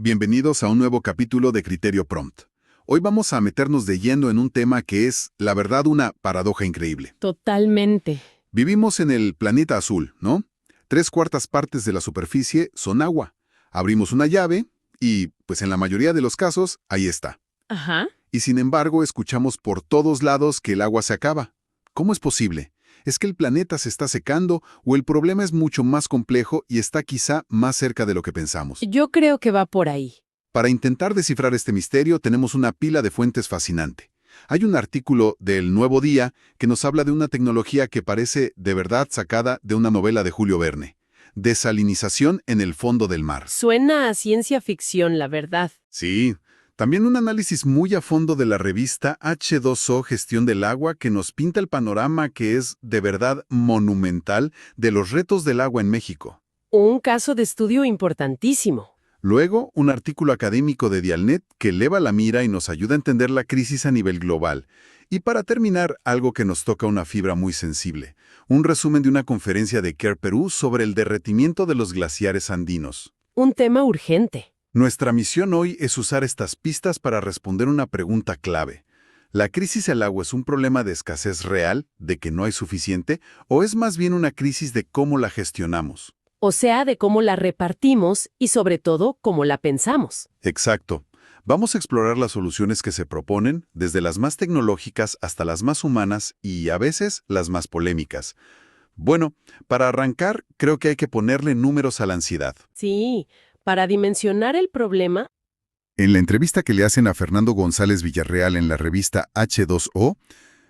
Bienvenidos a un nuevo capítulo de Criterio Prompt. Hoy vamos a meternos de lleno en un tema que es, la verdad, una paradoja increíble. Totalmente. Vivimos en el planeta azul, ¿no? 3/4 de la superficie son agua. Abrimos una llave y, pues en la mayoría de los casos, ahí está. Ajá. Y sin embargo, escuchamos por todos lados que el agua se acaba. ¿Cómo es posible? ¿Es que el planeta se está secando o el problema es mucho más complejo y está quizá más cerca de lo que pensamos? Yo creo que va por ahí. Para intentar descifrar este misterio tenemos una pila de fuentes fascinante. Hay un artículo del Nuevo Día que nos habla de una tecnología que parece de verdad sacada de una novela de Julio Verne. Desalinización en el fondo del mar. Suena a ciencia ficción, la verdad. Sí. También un análisis muy a fondo de la revista H2O Gestión del Agua que nos pinta el panorama que es de verdad monumental de los retos del agua en México. Un caso de estudio importantísimo. Luego, un artículo académico de Dialnet que eleva la mira y nos ayuda a entender la crisis a nivel global. Y para terminar, algo que nos toca una fibra muy sensible. Un resumen de una conferencia de CARE Perú sobre el derretimiento de los glaciares andinos. Un tema urgente. Nuestra misión hoy es usar estas pistas para responder una pregunta clave. ¿La crisis del agua es un problema de escasez real, de que no hay suficiente, o es más bien una crisis de cómo la gestionamos? O sea, de cómo la repartimos y sobre todo, cómo la pensamos. Exacto. Vamos a explorar las soluciones que se proponen, desde las más tecnológicas hasta las más humanas y, a veces, las más polémicas. Bueno, para arrancar, creo que hay que ponerle números a la ansiedad. Sí, para dimensionar el problema. En la entrevista que le hacen a Fernando González Villarreal en la revista H2O,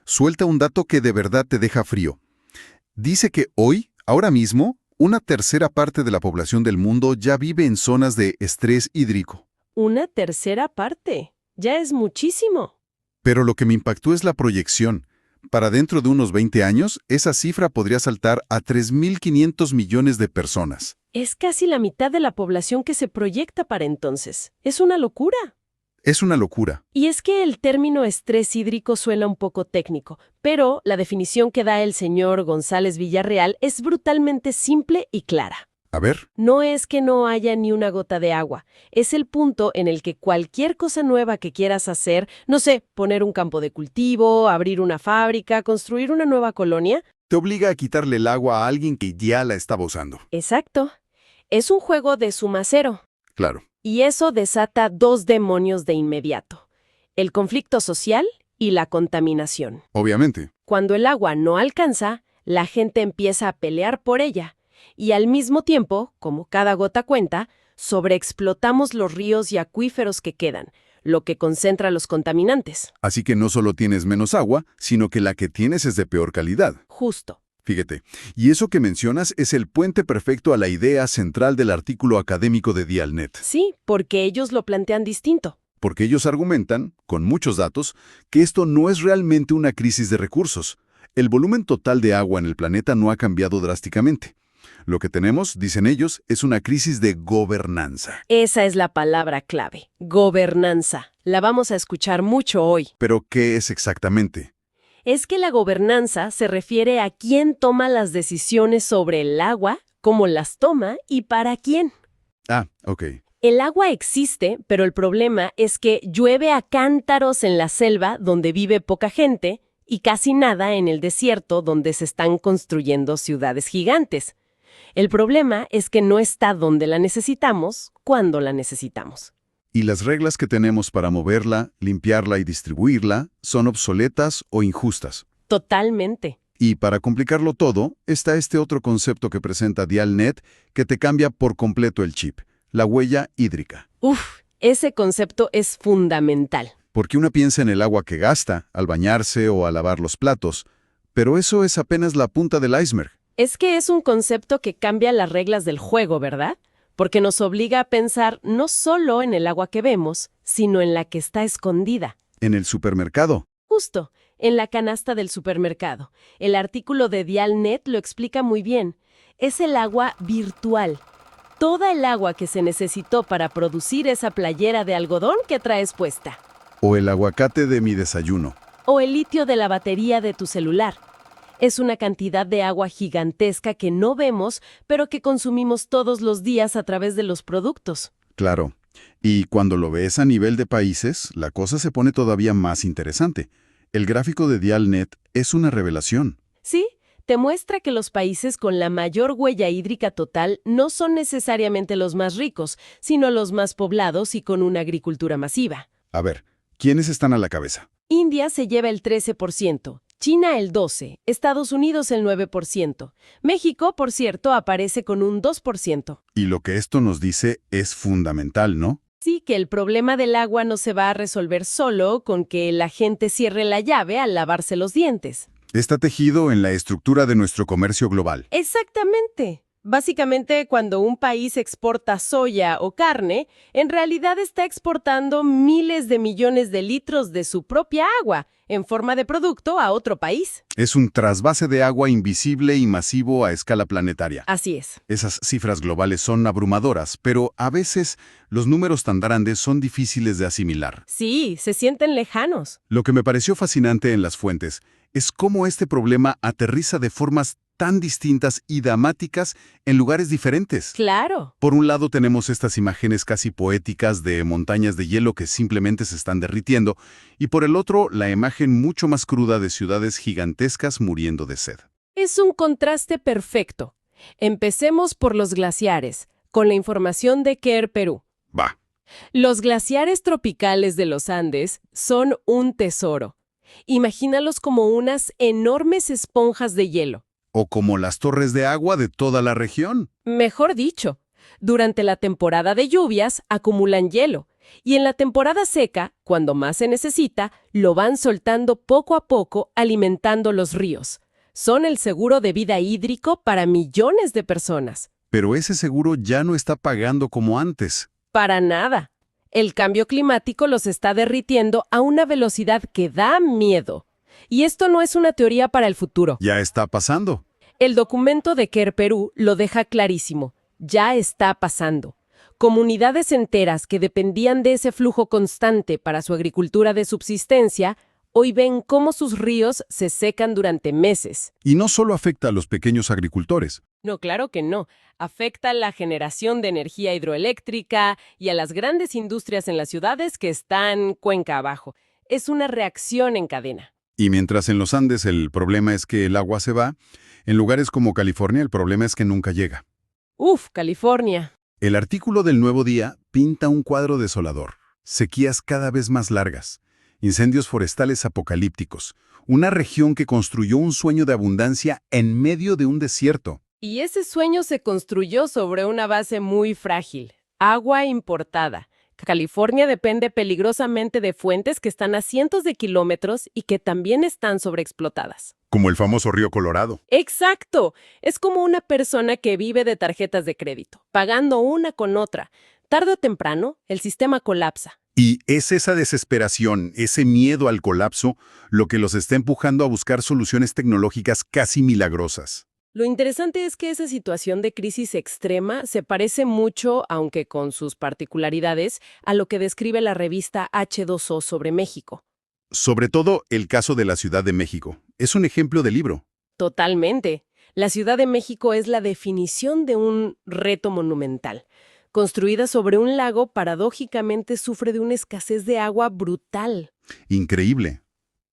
suelta un dato que de verdad te deja frío. Dice que hoy, ahora mismo, una tercera parte de la población del mundo ya vive en zonas de estrés hídrico. Una tercera parte. Ya es muchísimo. Pero lo que me impactó es la proyección. Para dentro de unos 20 años, esa cifra podría saltar a 3.500 millones de personas. Es casi la mitad de la población que se proyecta para entonces. Es una locura. Es una locura. Y es que el término estrés hídrico suena un poco técnico, pero la definición que da el señor González Villarreal es brutalmente simple y clara. A ver. No es que no haya ni una gota de agua, es el punto en el que cualquier cosa nueva que quieras hacer, no sé, poner un campo de cultivo, abrir una fábrica, construir una nueva colonia. Te obliga a quitarle el agua a alguien que ya la estaba usando. Exacto. Es un juego de suma cero. Claro. Y eso desata dos demonios de inmediato: el conflicto social y la contaminación. Obviamente. Cuando el agua no alcanza, la gente empieza a pelear por ella. Y al mismo tiempo, como cada gota cuenta, sobreexplotamos los ríos y acuíferos que quedan, lo que concentra los contaminantes. Así que no solo tienes menos agua, sino que la que tienes es de peor calidad. Justo. Fíjate, y eso que mencionas es el puente perfecto a la idea central del artículo académico de Dialnet. Sí, porque ellos lo plantean distinto. Porque ellos argumentan, con muchos datos, que esto no es realmente una crisis de recursos. El volumen total de agua en el planeta no ha cambiado drásticamente. Lo que tenemos, dicen ellos, es una crisis de gobernanza. Esa es la palabra clave: gobernanza. La vamos a escuchar mucho hoy. ¿Pero qué es exactamente? Es que la gobernanza se refiere a quién toma las decisiones sobre el agua, cómo las toma y para quién. Ah, ok. El agua existe, pero el problema es que llueve a cántaros en la selva donde vive poca gente y casi nada en el desierto donde se están construyendo ciudades gigantes. El problema es que no está donde la necesitamos, cuando la necesitamos. Y las reglas que tenemos para moverla, limpiarla y distribuirla son obsoletas o injustas. Totalmente. Y para complicarlo todo, está este otro concepto que presenta Dialnet que te cambia por completo el chip: la huella hídrica. Ese concepto es fundamental. Porque uno piensa en el agua que gasta al bañarse o a lavar los platos, pero eso es apenas la punta del iceberg. Es que es un concepto que cambia las reglas del juego, ¿verdad? Porque nos obliga a pensar no solo en el agua que vemos, sino en la que está escondida. En el supermercado. Justo, en la canasta del supermercado. El artículo de Dialnet lo explica muy bien. Es el agua virtual. Toda el agua que se necesitó para producir esa playera de algodón que traes puesta. O el aguacate de mi desayuno. O el litio de la batería de tu celular. Es una cantidad de agua gigantesca que no vemos, pero que consumimos todos los días a través de los productos. Claro. Y cuando lo ves a nivel de países, la cosa se pone todavía más interesante. El gráfico de Dialnet es una revelación. Sí, te muestra que los países con la mayor huella hídrica total no son necesariamente los más ricos, sino los más poblados y con una agricultura masiva. A ver, ¿quiénes están a la cabeza? India se lleva el 13%, China el 12%, Estados Unidos el 9%. México, por cierto, aparece con un 2%. Y lo que esto nos dice es fundamental, ¿no? Sí, que el problema del agua no se va a resolver solo con que la gente cierre la llave al lavarse los dientes. Está tejido en la estructura de nuestro comercio global. Exactamente. Básicamente, cuando un país exporta soya o carne, en realidad está exportando miles de millones de litros de su propia agua en forma de producto a otro país. Es un trasvase de agua invisible y masivo a escala planetaria. Así es. Esas cifras globales son abrumadoras, pero a veces los números tan grandes son difíciles de asimilar. Sí, se sienten lejanos. Lo que me pareció fascinante en las fuentes es cómo este problema aterriza de formas tan distintas y dramáticas en lugares diferentes. Claro. Por un lado tenemos estas imágenes casi poéticas de montañas de hielo que simplemente se están derritiendo, y por el otro la imagen mucho más cruda de ciudades gigantescas muriendo de sed. Es un contraste perfecto. Empecemos por los glaciares, con la información de Care Perú. Va. Los glaciares tropicales de los Andes son un tesoro. Imagínalos como unas enormes esponjas de hielo. O como las torres de agua de toda la región. Mejor dicho, durante la temporada de lluvias acumulan hielo y en la temporada seca, cuando más se necesita, lo van soltando poco a poco alimentando los ríos. Son el seguro de vida hídrico para millones de personas. Pero ese seguro ya no está pagando como antes. Para nada. El cambio climático los está derritiendo a una velocidad que da miedo. Y esto no es una teoría para el futuro. Ya está pasando. El documento de Care Perú lo deja clarísimo. Ya está pasando. Comunidades enteras que dependían de ese flujo constante para su agricultura de subsistencia, hoy ven cómo sus ríos se secan durante meses. Y no solo afecta a los pequeños agricultores. No, claro que no. Afecta a la generación de energía hidroeléctrica y a las grandes industrias en las ciudades que están cuenca abajo. Es una reacción en cadena. Y mientras en los Andes el problema es que el agua se va, en lugares como California el problema es que nunca llega. Uf, California. El artículo del Nuevo Día pinta un cuadro desolador. Sequías cada vez más largas, incendios forestales apocalípticos, una región que construyó un sueño de abundancia en medio de un desierto. Y ese sueño se construyó sobre una base muy frágil, agua importada. California depende peligrosamente de fuentes que están a cientos de kilómetros y que también están sobreexplotadas. Como el famoso río Colorado. ¡Exacto! Es como una persona que vive de tarjetas de crédito, pagando una con otra. Tarde o temprano, el sistema colapsa. Y es esa desesperación, ese miedo al colapso, lo que los está empujando a buscar soluciones tecnológicas casi milagrosas. Lo interesante es que esa situación de crisis extrema se parece mucho, aunque con sus particularidades, a lo que describe la revista H2O sobre México. Sobre todo el caso de la Ciudad de México. Es un ejemplo de libro. Totalmente. La Ciudad de México es la definición de un reto monumental. Construida sobre un lago, paradójicamente sufre de una escasez de agua brutal. Increíble.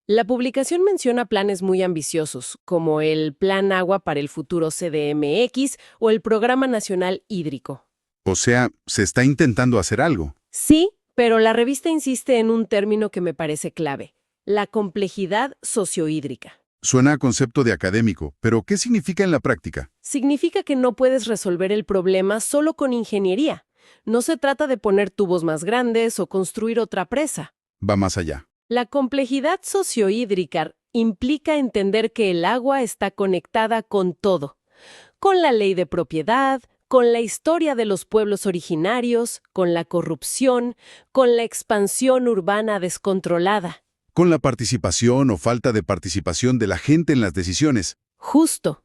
La publicación menciona planes muy ambiciosos, como el Plan Agua para el Futuro CDMX o el Programa Nacional Hídrico. O sea, se está intentando hacer algo. Sí, pero la revista insiste en un término que me parece clave: la complejidad sociohídrica. Suena a concepto de académico, pero ¿qué significa en la práctica? Significa que no puedes resolver el problema solo con ingeniería. No se trata de poner tubos más grandes o construir otra presa. Va más allá. La complejidad sociohídrica implica entender que el agua está conectada con todo, con la ley de propiedad, con la historia de los pueblos originarios, con la corrupción, con la expansión urbana descontrolada. Con la participación o falta de participación de la gente en las decisiones. Justo.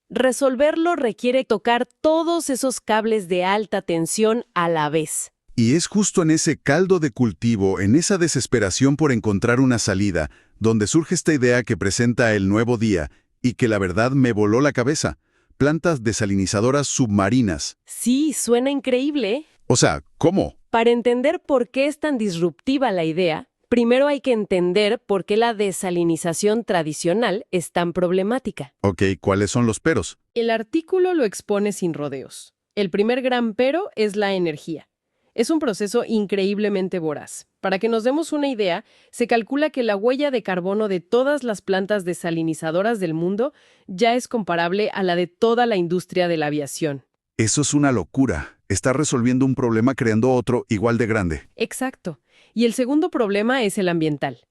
Resolverlo requiere tocar todos esos cables de alta tensión a la vez. Y es justo en ese caldo de cultivo, en esa desesperación por encontrar una salida, donde surge esta idea que presenta el Nuevo Día y que la verdad me voló la cabeza. Plantas desalinizadoras submarinas. Sí, suena increíble, ¿eh? O sea, ¿cómo? Para entender por qué es tan disruptiva la idea, primero hay que entender por qué la desalinización tradicional es tan problemática. Ok, ¿cuáles son los peros? El artículo lo expone sin rodeos. El primer gran pero es la energía. Es un proceso increíblemente voraz. Para que nos demos una idea, se calcula que la huella de carbono de todas las plantas desalinizadoras del mundo ya es comparable a la de toda la industria de la aviación. Eso es una locura. Está resolviendo un problema creando otro igual de grande. Exacto. Y el segundo problema es el ambiental.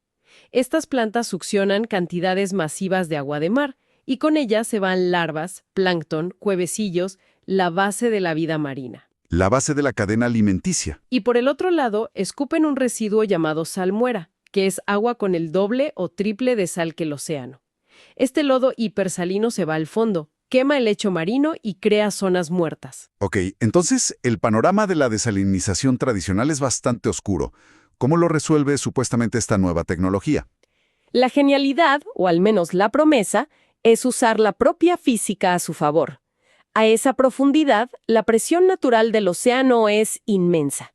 Estas plantas succionan cantidades masivas de agua de mar, y con ellas se van larvas, plancton, cuevecillos, la base de la vida marina. La base de la cadena alimenticia. Y por el otro lado, escupen un residuo llamado salmuera, que es agua con el doble o triple de sal que el océano. Este lodo hipersalino se va al fondo, quema el lecho marino y crea zonas muertas. Ok, entonces el panorama de la desalinización tradicional es bastante oscuro. ¿Cómo lo resuelve supuestamente esta nueva tecnología? La genialidad, o al menos la promesa, es usar la propia física a su favor. A esa profundidad, la presión natural del océano es inmensa.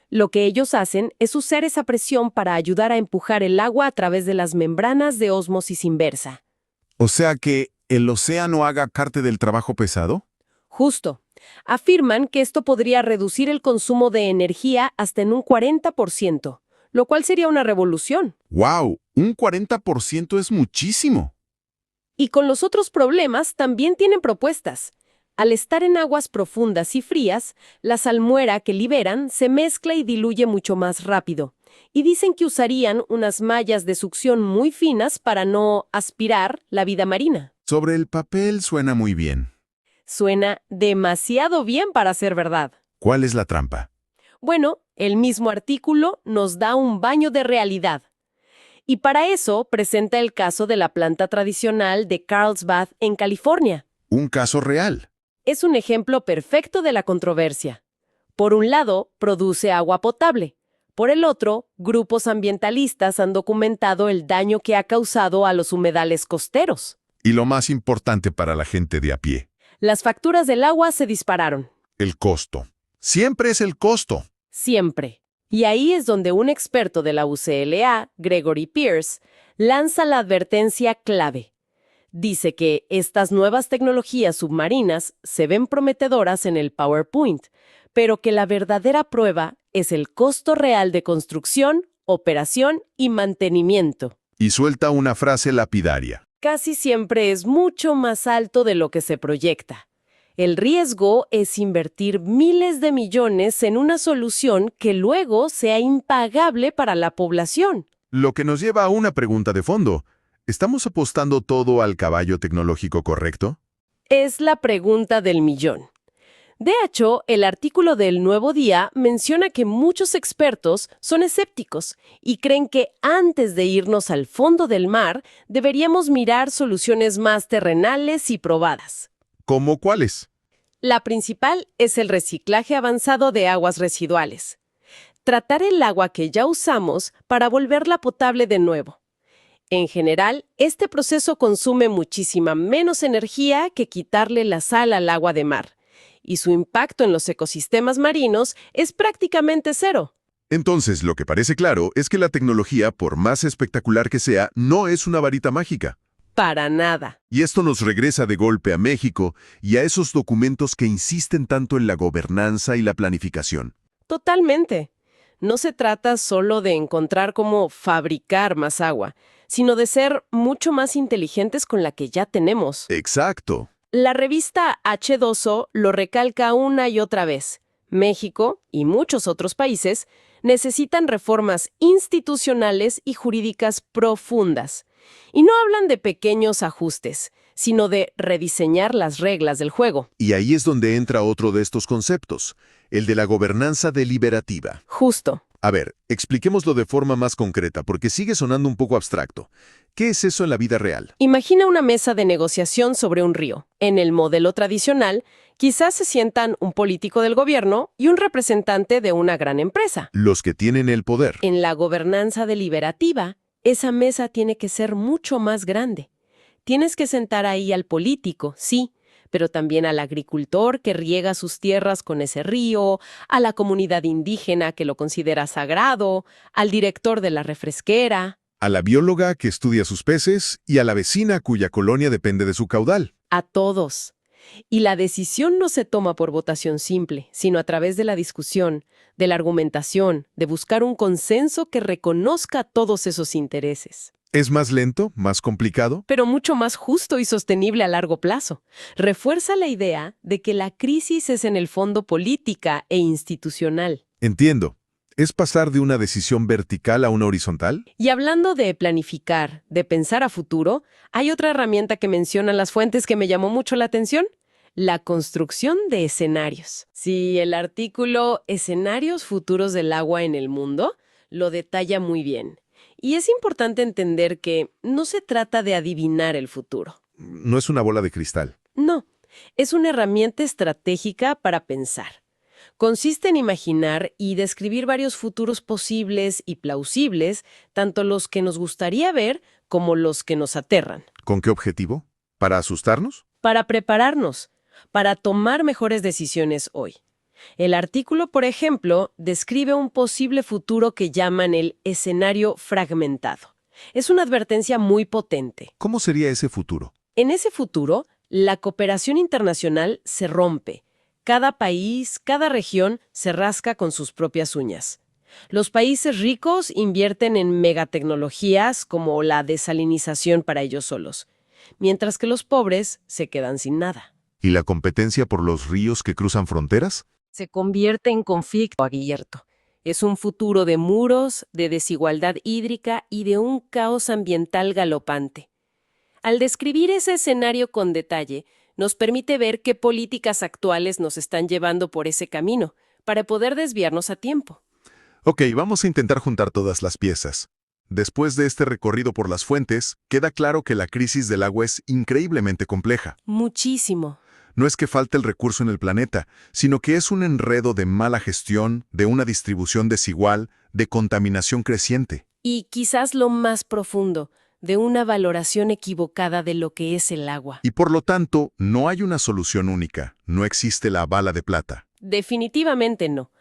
Lo que ellos hacen es usar esa presión para ayudar a empujar el agua a través de las membranas de ósmosis inversa. O sea que el océano haga parte del trabajo pesado. Justo. Afirman que esto podría reducir el consumo de energía hasta en un 40%, lo cual sería una revolución. ¡Wow! Un 40% es muchísimo. Y con los otros problemas también tienen propuestas. Al estar en aguas profundas y frías, la salmuera que liberan se mezcla y diluye mucho más rápido. Y dicen que usarían unas mallas de succión muy finas para no aspirar la vida marina. Sobre el papel suena muy bien. Suena demasiado bien para ser verdad. ¿Cuál es la trampa? Bueno, el mismo artículo nos da un baño de realidad. Y para eso presenta el caso de la planta tradicional de Carlsbad en California. Un caso real. Es un ejemplo perfecto de la controversia. Por un lado, produce agua potable. Por el otro, grupos ambientalistas han documentado el daño que ha causado a los humedales costeros. Y lo más importante para la gente de a pie. Las facturas del agua se dispararon. El costo. Siempre es el costo. Siempre. Y ahí es donde un experto de la UCLA, Gregory Pierce, lanza la advertencia clave. Dice que estas nuevas tecnologías submarinas se ven prometedoras en el PowerPoint, pero que la verdadera prueba es el costo real de construcción, operación y mantenimiento. Y suelta una frase lapidaria. Casi siempre es mucho más alto de lo que se proyecta. El riesgo es invertir miles de millones en una solución que luego sea impagable para la población. Lo que nos lleva a una pregunta de fondo. ¿Estamos apostando todo al caballo tecnológico correcto? Es la pregunta del millón. De hecho, el artículo del Nuevo Día menciona que muchos expertos son escépticos y creen que antes de irnos al fondo del mar, deberíamos mirar soluciones más terrenales y probadas. ¿Cómo cuáles? La principal es el reciclaje avanzado de aguas residuales. Tratar el agua que ya usamos para volverla potable de nuevo. En general, este proceso consume muchísima menos energía que quitarle la sal al agua de mar, y su impacto en los ecosistemas marinos es prácticamente cero. Entonces, lo que parece claro es que la tecnología, por más espectacular que sea, no es una varita mágica. Para nada. Y esto nos regresa de golpe a México y a esos documentos que insisten tanto en la gobernanza y la planificación. Totalmente. No se trata solo de encontrar cómo fabricar más agua, sino de ser mucho más inteligentes con la que ya tenemos. Exacto. La revista H2O lo recalca una y otra vez. México y muchos otros países necesitan reformas institucionales y jurídicas profundas. Y no hablan de pequeños ajustes, sino de rediseñar las reglas del juego. Y ahí es donde entra otro de estos conceptos, el de la gobernanza deliberativa. Justo. A ver, expliquémoslo de forma más concreta, porque sigue sonando un poco abstracto. ¿Qué es eso en la vida real? Imagina una mesa de negociación sobre un río. En el modelo tradicional, quizás se sientan un político del gobierno y un representante de una gran empresa. Los que tienen el poder. En la gobernanza deliberativa, esa mesa tiene que ser mucho más grande. Tienes que sentar ahí al político, sí, pero también al agricultor que riega sus tierras con ese río, a la comunidad indígena que lo considera sagrado, al director de la refresquera, A la bióloga que estudia sus peces y a la vecina cuya colonia depende de su caudal. a todos. Y la decisión no se toma por votación simple, sino a través de la discusión, de la argumentación, de buscar un consenso que reconozca todos esos intereses. ¿Es más lento, más complicado? Pero mucho más justo y sostenible a largo plazo. Refuerza la idea de que la crisis es en el fondo política e institucional. Entiendo. ¿Es pasar de una decisión vertical a una horizontal? Y hablando de planificar, de pensar a futuro, hay otra herramienta que mencionan las fuentes que me llamó mucho la atención: la construcción de escenarios. Sí, el artículo Escenarios futuros del agua en el mundo lo detalla muy bien. Y es importante entender que no se trata de adivinar el futuro. No es una bola de cristal. No, es una herramienta estratégica para pensar. Consiste en imaginar y describir varios futuros posibles y plausibles, tanto los que nos gustaría ver como los que nos aterran, ¿Con qué objetivo? ¿Para asustarnos? para prepararnos, para tomar mejores decisiones hoy. El artículo, por ejemplo, describe un posible futuro que llaman el escenario fragmentado. Es una advertencia muy potente. ¿Cómo sería ese futuro? En ese futuro, la cooperación internacional se rompe. Cada país, cada región se rasca con sus propias uñas. Los países ricos invierten en megatecnologías como la desalinización para ellos solos, mientras que los pobres se quedan sin nada. ¿Y la competencia por los ríos que cruzan fronteras? Se convierte en conflicto abierto. Es un futuro de muros, de desigualdad hídrica y de un caos ambiental galopante. Al describir ese escenario con detalle, nos permite ver qué políticas actuales nos están llevando por ese camino, para poder desviarnos a tiempo. Ok, vamos a intentar juntar todas las piezas. Después de este recorrido por las fuentes, queda claro que la crisis del agua es increíblemente compleja. Muchísimo. No es que falte el recurso en el planeta, sino que es un enredo de mala gestión, de una distribución desigual, de contaminación creciente. Y quizás lo más profundo, de una valoración equivocada de lo que es el agua. Y por lo tanto, no hay una solución única, no existe la bala de plata. Definitivamente no.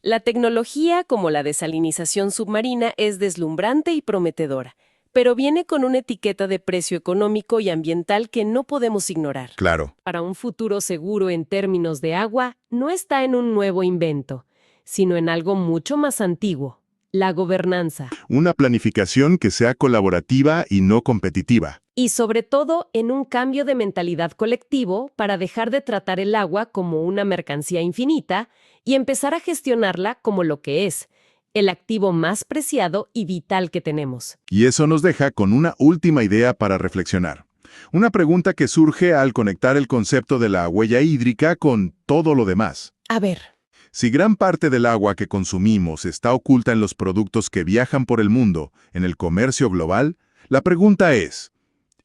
La tecnología, como la desalinización submarina, es deslumbrante y prometedora, pero viene con una etiqueta de precio económico y ambiental que no podemos ignorar. Claro, Para un futuro seguro en términos de agua, no está en un nuevo invento, sino en algo mucho más antiguo: la gobernanza. una planificación que sea colaborativa y no competitiva. Y sobre todo en un cambio de mentalidad colectivo para dejar de tratar el agua como una mercancía infinita y empezar a gestionarla como lo que es, el activo más preciado y vital que tenemos. Y eso nos deja con una última idea para reflexionar. Una pregunta que surge al conectar el concepto de la huella hídrica con todo lo demás. A ver, Si gran parte del agua que consumimos está oculta en los productos que viajan por el mundo, en el comercio global, la pregunta es,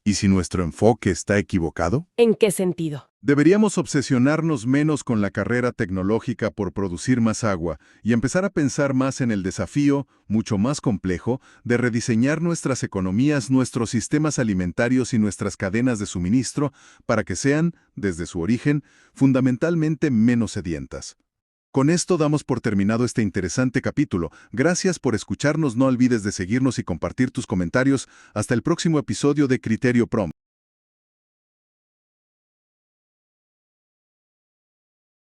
¿y si nuestro enfoque está equivocado? ¿en qué sentido? Deberíamos obsesionarnos menos con la carrera tecnológica por producir más agua y empezar a pensar más en el desafío, mucho más complejo, de rediseñar nuestras economías, nuestros sistemas alimentarios y nuestras cadenas de suministro para que sean, desde su origen, fundamentalmente menos sedientas. Con esto damos por terminado este interesante capítulo. Gracias por escucharnos, no olvides de seguirnos y compartir tus comentarios. Hasta el próximo episodio de Criterio Prom.